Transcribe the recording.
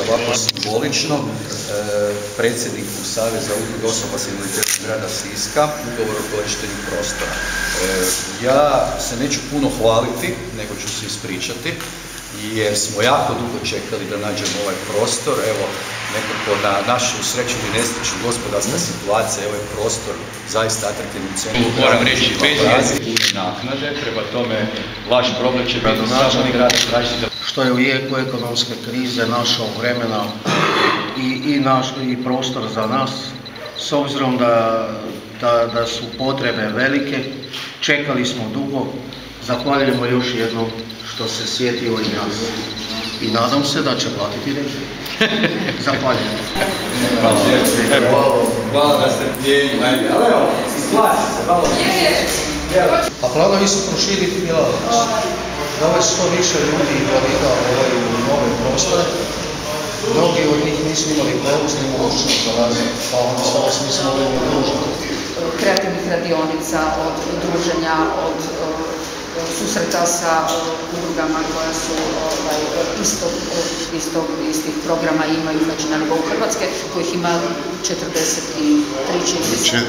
Ovako simbolično, predsjedniku Saveza udruga osoba s invaliditetom grada Siska, ugovor o korištenju prostora. Ja se neću puno hvaliti, nego ću se ispričati, jer smo jako dugo čekali da nađemo ovaj prostor. Evo, nekako na našu sreću i nesreću gospodarska situacija, ovaj prostor zaista atraktivni u centru. Moram reći, bez naknade, prema tome vaš problem će biti samo grad tražiti. Što je u jeku ekonomske krize našao vremena i prostor za nas, s obzirom da su potrebe velike, čekali smo dugo, zahvaljujemo još jednom što se sjetio i nas. I nadam se da će platiti režije. Zahvaljujem. Hvala da ste pjeni, ajde, ali evo, isplaći se, malo. A planovi su proširiti djelatnost. Dovesti što više ljudi invalida u nove prostore. Mnogi od njih nisu imali prevoz ni mogućnost dolaziti, pa onda stalo smisla ovim druženja. Kreativnih radionica, od druženja, od susreta sa udrugama koja su istih programa imaju, znači na nivou Hrvatske, kojih ima 43 čini se.